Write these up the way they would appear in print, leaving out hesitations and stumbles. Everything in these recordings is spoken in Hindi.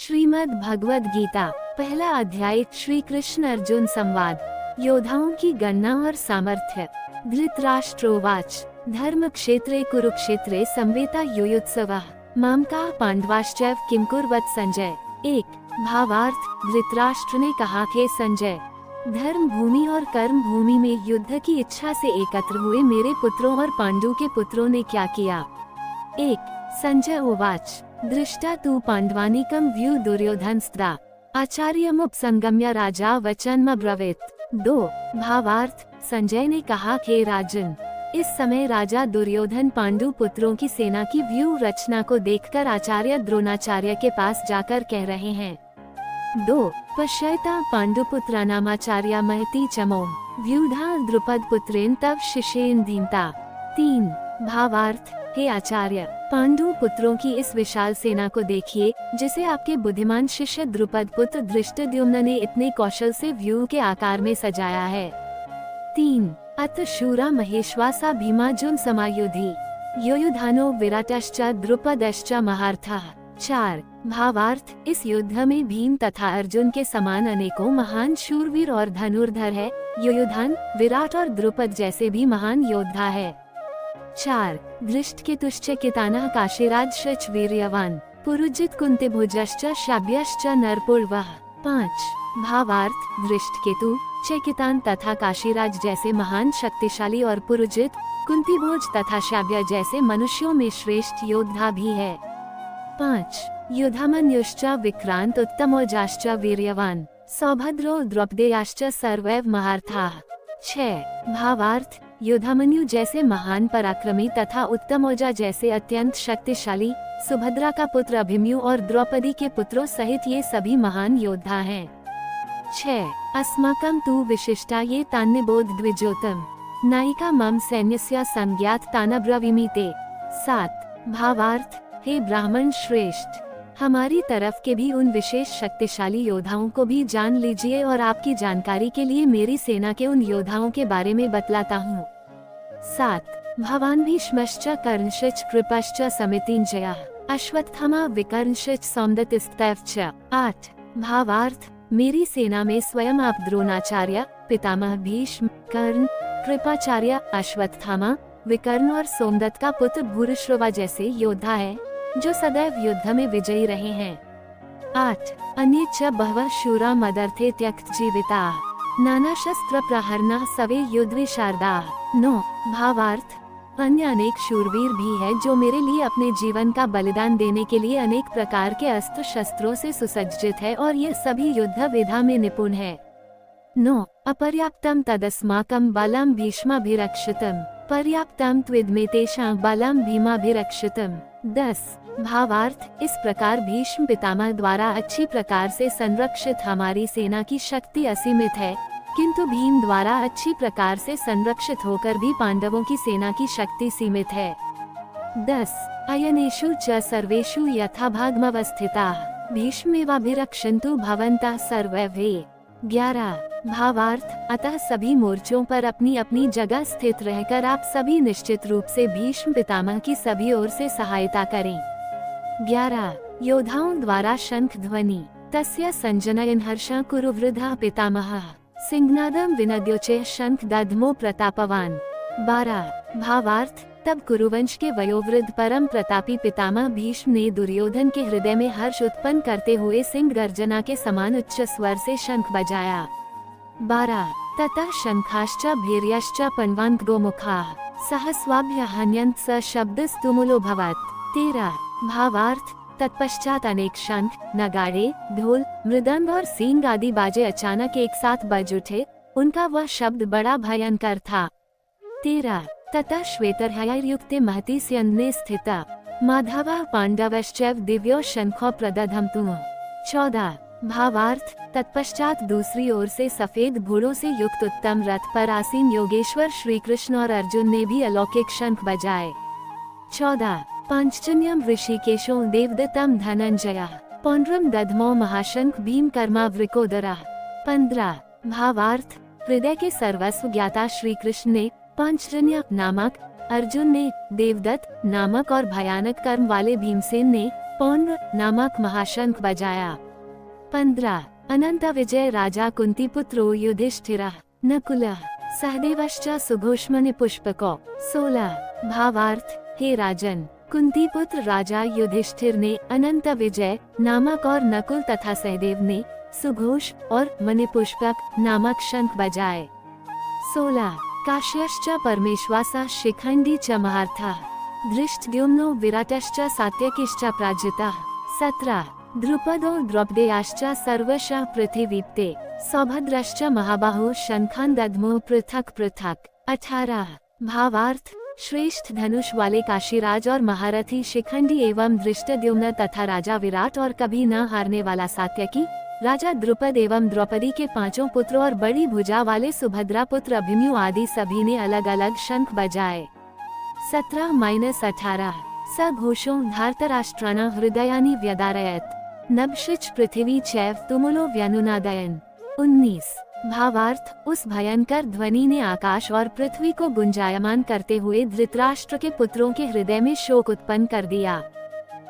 श्रीमद् भगवद गीता पहला अध्याय श्री कृष्ण अर्जुन संवाद। योद्धाओं की गणना और सामर्थ्य। धृतराष्ट्रोवाच धर्म क्षेत्रे कुरुक्षेत्रे संवेता युयुत्सवः मामकाः पांडवाश्चैव किं कुर्वत संजय। एक भावार्थ। धृतराष्ट्र ने कहा, हे संजय, धर्म भूमि और कर्म भूमि में युद्ध की इच्छा से एकत्र हुए मेरे पुत्रों और पांडु के पुत्रों ने क्या किया। एक संजय उवाच दृष्टा तु पांडवानीकं व्यू दुर्योधनस्त्रा आचार्यमुपसंगम्य राजा वचनमब्रवीत्। दो भावार्थ। संजय ने कहा, हे राजन, इस समय राजा दुर्योधन पांडु पुत्रों की सेना की व्यूह रचना को देखकर आचार्य द्रोणाचार्य के पास जाकर कह रहे हैं। दो पश्यता पांडुपुत्रानामाचार्या महती चमो व्यूधा द्रुपद पुत्रेण तव शिष्येन धीमता। तीन भावार्थ। हे आचार्य, पांडु पुत्रों की इस विशाल सेना को देखिए, जिसे आपके बुद्धिमान शिष्य द्रुपद पुत्र धृष्टद्युम्न ने इतने कौशल से व्यूह के आकार में सजाया है। तीन अत शूरा महेश्वासा भीमार्जुन समायुधि युयुधानो विराटश्च द्रुपदश्च महारथः। चार भावार्थ। इस युद्ध में भीम तथा अर्जुन के समान अनेकों महान शूरवीर और धनुर्धर है। युयुधान, विराट और द्रुपद जैसे भी महान योद्धा है। चार धृष्टकेतुश्च कितानः काशीराज वीर्यवान पुरुजित कुंतिभुजश्च शाब्यश्च नरपूर्वः। पाँच भावार्थ। धृष्टकेतु, चेकितान तथा काशीराज जैसे महान शक्तिशाली और पुरुजित कुंतिभोज तथा शाब्य जैसे मनुष्यों में श्रेष्ठ योद्धा भी है। पाँच युधामन्युश्च विक्रांत उत्तमोजाश्च वीर्यवान सौभद्रो द्रौपदेयाश्च सर्वैव महारथाः। छह भावार्थ। युधामन्यु जैसे महान पराक्रमी तथा उत्तमोजा जैसे अत्यंत शक्तिशाली, सुभद्रा का पुत्र अभिमन्यु और द्रौपदी के पुत्रों सहित ये सभी महान योद्धा हैं। छह अस्माकं तु विशिष्टा ये तान्निबोध द्विजोतम नायिका मम सैन्यस्य संज्ञात तानब्रवीमि ते। सात भावार्थ। हे ब्राह्मण श्रेष्ठ, हमारी तरफ के भी उन विशेष शक्तिशाली योद्धाओं को भी जान लीजिए और आपकी जानकारी के लिए मेरी सेना के उन योद्धाओं के बारे में बतलाता हूँ। सात भवान भीष्मश्च कर्णश्च कृपश्च समितिञ्जयः अश्वत्थामा विकर्णश्च सौमदत्तिस्तैश्च। आठ भावार्थ। मेरी सेना में स्वयं आप द्रोणाचार्य, पितामह भीष्म, कर्ण, कृपाचार्य, अश्वत्थामा, विकर्ण और सोमदत्त का पुत्र भूरिश्रवा जैसे योद्धा है, जो सदैव युद्ध में विजयी रहे हैं। आठ अन्ये च बहवः शूरा मदर्थे त्यक्त जीविता नाना शस्त्र प्रहरणाः सवे युद्धविशारदाः। नौ भावार्थ। अन्य अनेक शूरवीर भी है जो मेरे लिए अपने जीवन का बलिदान देने के लिए अनेक प्रकार के अस्त्र शस्त्रों से सुसज्जित है और ये सभी युद्ध विधा में निपुण है। नौ अपर्याप्तम तदस्माकं बलम भीष्माभिरक्षितम् पर्याप्तम त्विदमे तेषां बलम भीमाभिरक्षितम्। 10 भावार्थ। इस प्रकार भीष्म पितामह द्वारा अच्छी प्रकार से संरक्षित हमारी सेना की शक्ति असीमित है, किंतु भीम द्वारा अच्छी प्रकार से संरक्षित होकर भी पांडवों की सेना की शक्ति सीमित है। 10 अयनेषु च सर्वेषु यथाभागमवस्थिताः भीष्मेवाभिरक्षन्तु भवन्तः सर्वे। 11 भावार्थ। अतः सभी मोर्चों पर अपनी अपनी जगह स्थित रहकर आप सभी निश्चित रूप से भीष्म पितामह की सभी ओर से सहायता करें। 11 योद्धाओं द्वारा शंख ध्वनि तस्य संजनयन् हर्षं कुरु वृद्धा पितामहः सिंहनादं विनद्योचे शंख दध्मो प्रतापवान। 12 भावार्थ। तब कुरुवंश के वयोवृद्ध परम प्रतापी पितामह भीष्म ने दुर्योधन के हृदय में हर्ष उत्पन्न करते हुए सिंह गर्जना के समान उच्च स्वर से शंख बजाया। 12 ततः शंखाश्च भैर्यश्च पण्वान् गोमुखाः सहस्वाभ्य हन्यन्त स शब्दस्तुमुलोऽभवत्। 13 भावार्थ। तत्पश्चात अनेक शंख, नगाड़े, ढोल, मृदंग और सींग आदि बाजे अचानक एक साथ बज उठे। उनका वह शब्द बड़ा भयंकर था। 13 ततः श्वेतर्हयैर्युक्ते महति स्यन्दने स्थिता माधवः पांडवश्चैव दिव्यो शंखो प्रदधमतु। 14 भावार्थ। तत्पश्चात दूसरी ओर से सफेद घोड़ों से युक्त उत्तम रथ पर आसीन योगेश्वर श्री कृष्ण और अर्जुन ने भी अलौकिक शंख बजाए। 14 पांचजन्यम ऋषिकेशो देवदत्तम धनंजयः पौंड्रम दधमो महाशंख भीम कर्मा वृकोदरः। 15 भावार्थ। हृदय के सर्वस्व ज्ञाता श्री कृष्ण ने, पांचजन्य नामक अर्जुन ने, देवदत्त नामक और भयानक कर्म वाले भीमसेन ने, पौंड्र नामक महाशंख बजाया। 15 अनंत विजय राजा कुंतीपुत्रो युधिष्ठिरः नकुलः सहदेवश्च सुघोषमणि पुष्पको। 16 भावार्थ, हे राजन, कुंतीपुत्र राजा युधिष्ठिर ने अनंत विजय नामक और नकुल तथा सहदेव ने सुघोष और मणिपुष्पक नामक शंख बजाए। 16 काश्यश्च परमेश्वासा शिखंडी च महार्थः धृष्टद्युम्नो विराटश्च सात्यकिश्च प्राजितः। 17 द्रुपदो द्रौपदेयाश्च सर्वशः पृथिवीप्ते सौभद्रश्च महाबाहो शंखान् दद्मो पृथक पृथक। 18 भावार्थ, श्रेष्ठ धनुष वाले काशीराज और महारथी शिखंडी एवं धृष्टद्युम्न तथा राजा विराट और कभी न हारने वाला सात्यकी, राजा द्रुपद एवं द्रौपदी के 5 पुत्रों और बड़ी भुजा वाले सुभद्रा पुत्र अभिमन्यु आदि सभी ने अलग अलग शंख बजाए। 17-18 सघोषों धार्तराष्ट्राणां हृदयानि व्यदारयत् नभश्च पृथिवी चैव तुमुलो व्यनुनादयन्। 19 भावार्थ, उस भयंकर ध्वनि ने आकाश और पृथ्वी को गुंजायमान करते हुए धृतराष्ट्र के पुत्रों के हृदय में शोक उत्पन्न कर दिया।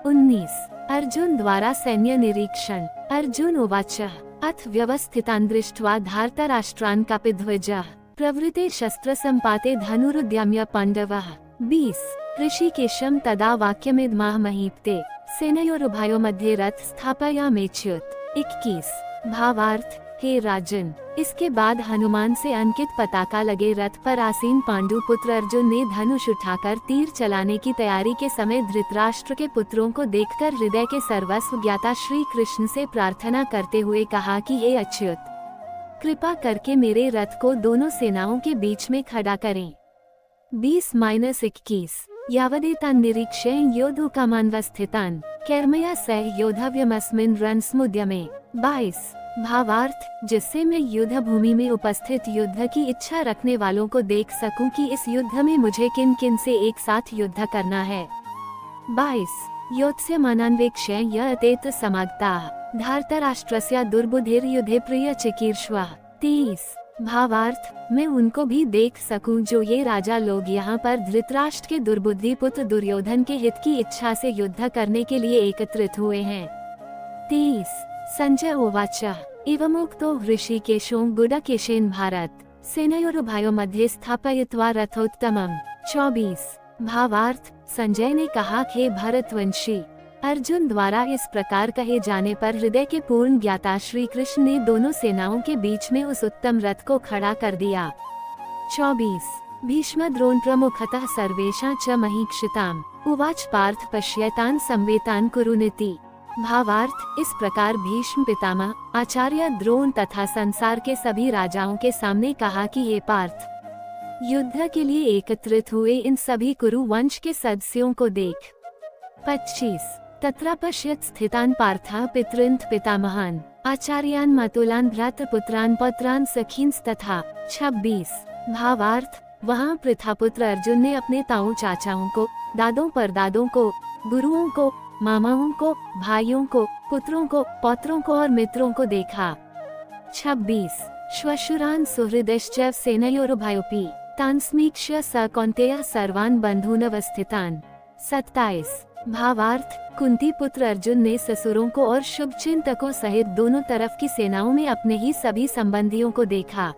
19 अर्जुन द्वारा सैन्य निरीक्षण। अर्जुन उवाच अथ व्यवस्थितान् दृष्ट्वा धार्तराष्ट्रान् कपिध्वजः प्रवृते शस्त्र संपाते धनुरुद्यम्य पांडवः। 20 ऋषिकेशं तदा वाक्यमिदमाह महीपते सेनयोरुभयो मध्ये रथ स्थापयामेच्युत। 21 भावार्थ, हे राजन, इसके बाद हनुमान से अंकित पताका लगे रथ पर आसीन पांडु पुत्र अर्जुन ने धनुष उठाकर तीर चलाने की तैयारी के समय धृतराष्ट्र के पुत्रों को देखकर हृदय के सर्वस्व ज्ञाता श्री कृष्ण से प्रार्थना करते हुए कहा कि हे अच्युत, कृपा करके मेरे रथ को दोनों सेनाओं के बीच में खड़ा करें। 20-21 यावदेतान् निरीक्ष्य योद्धुकामान्वस्थितान् कर्मया सह योद्धव्यमस्मिन् रणसमुद्यमे। 22 भावार्थ, जिससे मैं युद्ध भूमि में उपस्थित युद्ध की इच्छा रखने वालों को देख सकूं कि इस युद्ध में मुझे किन किन से एक साथ युद्ध करना है। 22 योत्स्यमानान्वेक्ष्य यतेत समागताः धार्तराष्ट्रस्य दुर्बुद्धिर्युद्धे प्रिय चिकीर्ष्वः। 23 भावार्थ, मैं उनको भी देख सकूं जो ये राजा लोग यहाँ पर धृतराष्ट्र के दुर्बुद्धि पुत्र दुर्योधन के हित की इच्छा से युद्ध करने के लिए एकत्रित हुए हैं। 23 संजय उवाच एवमुक्तो हृषीकेशो गुडकेशेन भारत सेनयोरुभयो मध्ये स्थापयित्वा रथोत्तमम्। 24 भावार्थ, संजय ने कहा कि भरतवंशी अर्जुन द्वारा इस प्रकार कहे जाने पर हृदय के पूर्ण ज्ञाता श्री कृष्ण ने दोनों सेनाओं के बीच में उस उत्तम रथ को खड़ा कर दिया। 24 भीष्म द्रोण प्रमुखतः सर्वेषां च महीक्षिताम् उवाच पार्थ पश्यतान् संवेतान् कुरुनिति। भावार्थ, इस प्रकार भीष्म पितामह, आचार्य द्रोण तथा संसार के सभी राजाओं के सामने कहा कि हे पार्थ, युद्ध के लिए एकत्रित हुए इन सभी कुरु वंश के सदस्यों को देख। 25 तत्र पश्यत् स्थितान् पार्थः पितॄन् पितामहान् आचार्यान् मातुलान् भ्रातृपुत्रान् पौत्रान् सखींस्तथा। 26 भावार्थ, वहाँ प्रथापुत्र अर्जुन ने अपने ताऊ चाचाओं को, दादों परदादों को, गुरुओं को, मामाओं को, भाइयों को, पुत्रों को, पौत्रों को और मित्रों को देखा। 26 श्वशुरान् सुहृदश्च सेनयोरुभयोऽपि तान् समीक्ष्य स कौन्तेयः सर्वान् बन्धूनवस्थितान्। 27 भावार्थ, कुंती पुत्र अर्जुन ने ससुरों को और शुभचिंतकों सहित दोनों तरफ की सेनाओं में अपने ही सभी संबंधियों को देखा।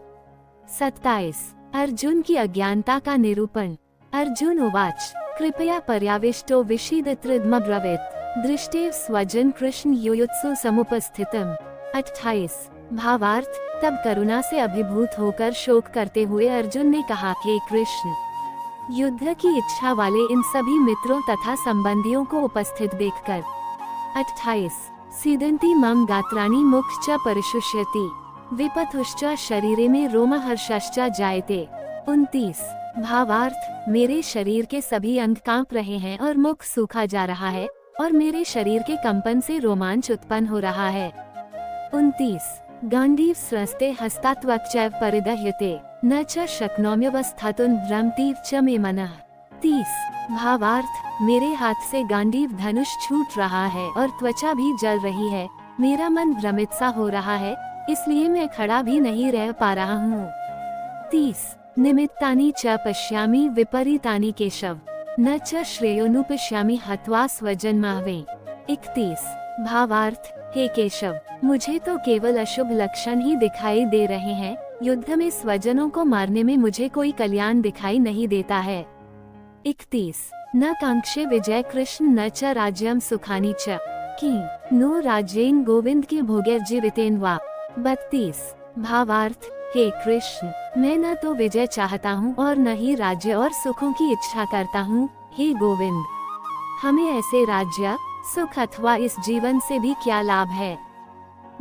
27 अर्जुन की अज्ञानता का निरूपण। अर्जुन उवाच कृपया पर्याविष्टो विषीदत्रद्मब्रवीत् दृष्टे स्वजन कृष्ण युयुत्सु समुपस्थितम्। 28 भावार्थ, तब करुणा से अभिभूत होकर शोक करते हुए अर्जुन ने कहा कि कृष्ण, युद्ध की इच्छा वाले इन सभी मित्रों तथा संबंधियों को उपस्थित देखकर। 28 सीदंती मम गात्राणि मुख च परिशुष्यति विपथुश्च शरीरे में रोमहर्षश्च जायते। 29 भावार्थ, मेरे शरीर के सभी अंग कांप रहे हैं और मुख सूखा जा रहा है और मेरे शरीर के कंपन से रोमांच उत्पन्न हो रहा है। 29 गांडीव स्रस्ते हस्तात्वक्चैव परिदह्यते न च शक्नोम्यवस्थातुं भ्रमतीव च मे मनः। 30 भावार्थ, मेरे हाथ से गांडीव धनुष छूट रहा है और त्वचा भी जल रही है, मेरा मन भ्रमित सा हो रहा है, इसलिए मैं खड़ा भी नहीं रह पा रहा हूँ। 30 निमित्तानि च पश्यामि विपरीतानि केशव न च श्रेयोनुपश्यामि हत्वा स्वजन्मावे। 31 भावार्थ, हे केशव, मुझे तो केवल अशुभ लक्षण ही दिखाई दे रहे हैं। युद्ध में स्वजनों को मारने में मुझे कोई कल्याण दिखाई नहीं देता है। 31 न कांक्षे विजय कृष्ण न च राज्यम सुखानी च कि नो राज्येन गोविंद की भोगे जीवितेन वा। 32 भावार्थ, हे कृष्ण, मैं न तो विजय चाहता हूँ और न ही राज्य और सुखों की इच्छा करता हूँ। हे गोविंद, हमें ऐसे राज्य सुख अथवा इस जीवन से भी क्या लाभ है।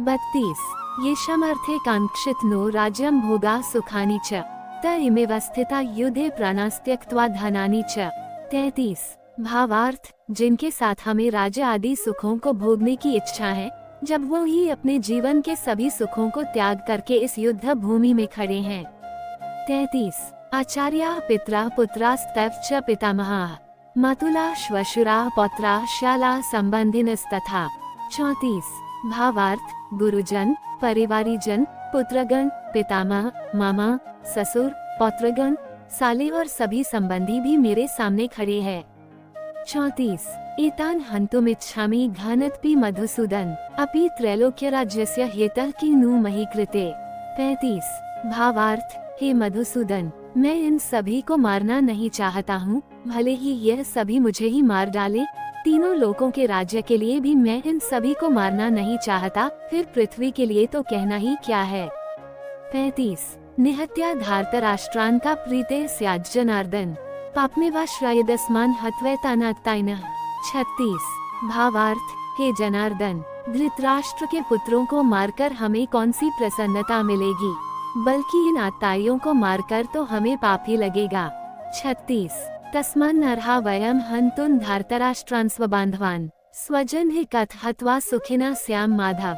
32 ये समर्थे कांक्षित नो राज्यम भोगा सुखानी च त इमेव स्थिता युद्धे प्राणास्त्यक्त्वा धनानि च। 33 भावार्थ, जिनके साथ हमें राज्य आदि सुखों को भोगने की इच्छा है, जब वो ही अपने जीवन के सभी सुखों को त्याग करके इस युद्ध भूमि में खड़े हैं। 33 आचार्या पित्रा पुत्रास्तव च पितामहा मातुला श्वशुरा पौत्रा शाला संबंधिनस्तथा। 34 भावार्थ, गुरुजन, परिवारीजन, पुत्रगण, पितामह, मामा, ससुर, पौत्रगण, साले और सभी संबंधी भी मेरे सामने खड़े हैं। 34 एतान हन्तुमिच्छामि घनत्पि मधुसूदन अपि त्रैलोक्य राज्यस्य हेतः किनु मही कृते। 35 भावार्थ, हे मधुसूदन, मैं इन सभी को मारना नहीं चाहता हूँ, भले ही यह सभी मुझे ही मार डाले। तीनों लोकों के राज्य के लिए भी मैं इन सभी को मारना नहीं चाहता, फिर पृथ्वी के लिए तो कहना ही क्या है। 35 निहत्या धार्तराष्ट्रान् का प्रीते स्यात् जनार्दन पापमेवाश्रयदस्मान् हत्वैतानात्ताइनः। 36 भावार्थ, हे जनार्दन, धृतराष्ट्र के पुत्रों को मारकर हमें कौन सी प्रसन्नता मिलेगी, बल्कि इन आत्ताइयों को मारकर तो हमें पाप ही लगेगा। 36 तस्मान् नरहा वयं हन्तुं धार्तराष्ट्रान् स्वबान्धवान् स्वजन ही कथ हत्वा सुखिना श्याम माधव।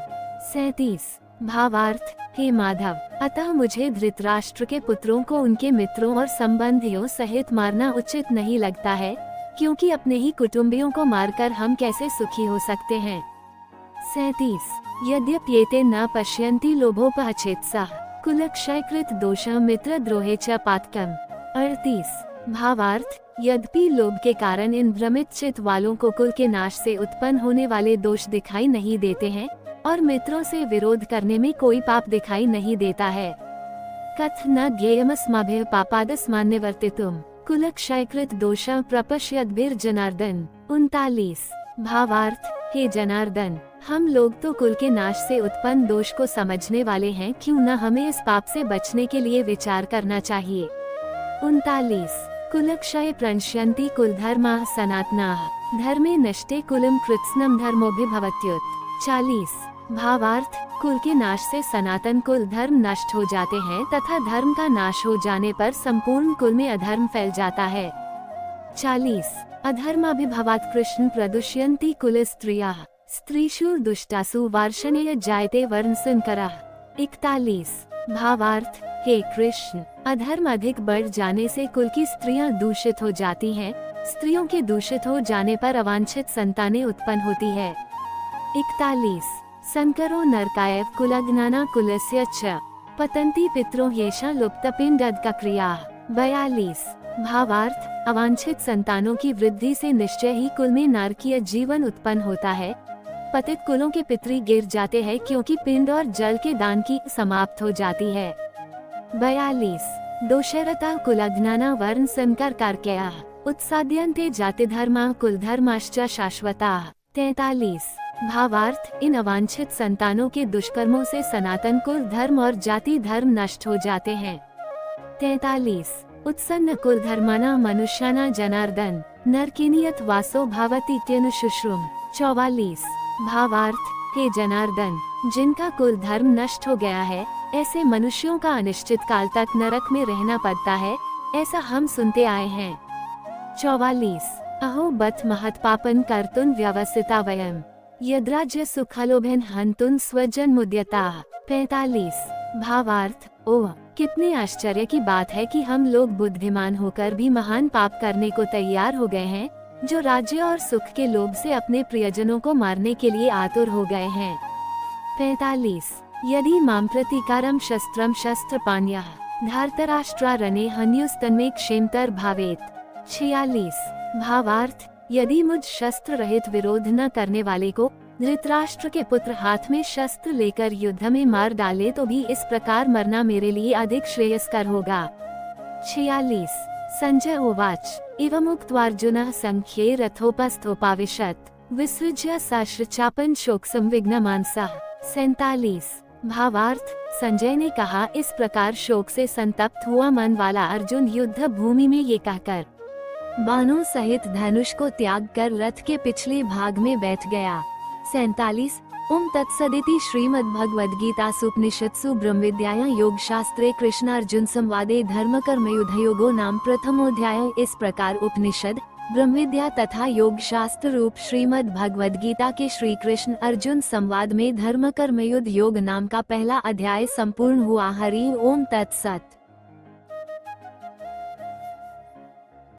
37 भावार्थ, हे माधव, अतः मुझे धृतराष्ट्र के पुत्रों को उनके मित्रों और संबंधियों सहित मारना उचित नहीं लगता है, क्योंकि अपने ही कुटुंबियों को मारकर हम कैसे सुखी हो सकते हैं। 37 यद्यप्येते न पश्यन्ति लोभोपहचेत्सः कुलक्षयकृत दोषः मित्रद्रोहे च पातकम्। 38 भावार्थ, यद्यपि लोभ के कारण इन भ्रमित चित्त वालों को कुल के नाश से उत्पन्न होने वाले दोष दिखाई नहीं देते हैं और मित्रों से विरोध करने में कोई पाप दिखाई नहीं देता है। कथ न ज्ञेयमस्माभिः पापादस्मान्निवर्तितुम् कुलक्षयकृत दोषः प्रपश्यद्भिर्जनार्दन। 39 भावार्थ, हे जनार्दन, हम लोग तो कुल के नाश से उत्पन्न दोष को समझने वाले हैं, क्यों न हमें इस पाप से बचने के लिए विचार करना चाहिए। 39 कुलक्षय प्रणश्यन्ति कुलधर्माः सनातनाः धर्मे नष्टे कुलम कृत्स्नम धर्मोभिभवत्युत। 40 भावार्थ, कुल के नाश से सनातन कुल धर्म नष्ट हो जाते हैं तथा धर्म का नाश हो जाने पर संपूर्ण कुल में अधर्म फैल जाता है। 40 अधर्माभिभवात् कृष्ण प्रदुष्यन्ति कुल स्त्रियः स्त्रीषु दुष्टासु वार्ष्णेय जायते वर्णसंकरः। 41 भावार्थ, हे कृष्ण, अधर्म अधिक बढ़ जाने से कुल की स्त्रियां दूषित हो जाती हैं। स्त्रियों के दूषित हो जाने पर अवांछित संतानें उत्पन्न होती है। 41 संकरो नरकाय कुलज्ञाना कुलस्य च पतन्ति पितरो येषा लुप्तपिण्डोदका क्रिया। 42 भावार्थ, अवांछित संतानों की वृद्धि से निश्चय ही कुल में नारकीय जीवन उत्पन्न होता है। पतित कुलों के पितरी गिर जाते हैं क्योंकि पिंड और जल के दान की समाप्त हो जाती है। 42 दोषरता कुलज्ञाना वर्ण संकर कारकया उत्साद्यन्ते जातिधर्मा कुलधर्माश्च शाश्वताः। 43 भावार्थ, इन अवांछित संतानों के दुष्कर्मों से सनातन कुल धर्म और जाति धर्म नष्ट हो जाते हैं। 43 उत्सन्न कुल धर्माना मनुष्याना जनार्दन नरकिनियत वासो भावतीत्यनुशुश्रुम। 44 भावार्थ, हे जनार्दन, जिनका कुल धर्म नष्ट हो गया है, ऐसे मनुष्यों का अनिश्चित काल तक नरक में रहना पड़ता है, ऐसा हम सुनते आए हैं। 44 अहो बत महत् पापन कर्तुं व्यवसिता वयम् यद्राज्य सुखलोभेन हन्तुं स्वजन मुद्यताः। 45 भावार्थ, ओह कितने आश्चर्य की बात है कि हम लोग बुद्धिमान होकर भी महान पाप करने को तैयार हो गए हैं, जो राज्य और सुख के लोभ से अपने प्रियजनों को मारने के लिए आतुर हो गए हैं। 45 यदि मां प्रतिकारम शस्त्रम शस्त्रपाण्यः धार्तराष्ट्रा रणे हन्युस्तन्मे क्षेमतर भावेत। 46 भावार्थ, यदि मुझ शस्त्र रहित विरोध न करने वाले को धृतराष्ट्र के पुत्र हाथ में शस्त्र लेकर युद्ध में मार डाले तो भी इस प्रकार मरना मेरे लिए अधिक श्रेयस्कर होगा। 46 संजय उवाच एवमुक्त्वार्जुनः संख्ये रथोपस्थोपाविशत् विसृज्य सश्रचापन् शोक संविघ्नमानसः। 47 भावार्थ संजय ने कहा, इस प्रकार शोक से संतप्त हुआ मन वाला अर्जुन युद्ध भूमि में ये कहकर बाणों सहित धनुष को त्याग कर रथ के पिछले भाग में बैठ गया। 47 ओम तत्सदिति श्रीमद्भगवद्गीतासूपनिषत्सु ब्रह्मविद्यायां योगशास्त्रे कृष्णार्जुन संवादे धर्मकर्मयुद्धयोगो नाम प्रथमोऽध्याय। इस प्रकार उपनिषद, ब्रह्मविद्या तथा योग शास्त्र रूप श्रीमद् भगवद गीता के श्री कृष्ण अर्जुन संवाद में धर्म कर्मयुद्ध योग नाम का पहला अध्याय संपूर्ण हुआ। हरि ओम तत्सत।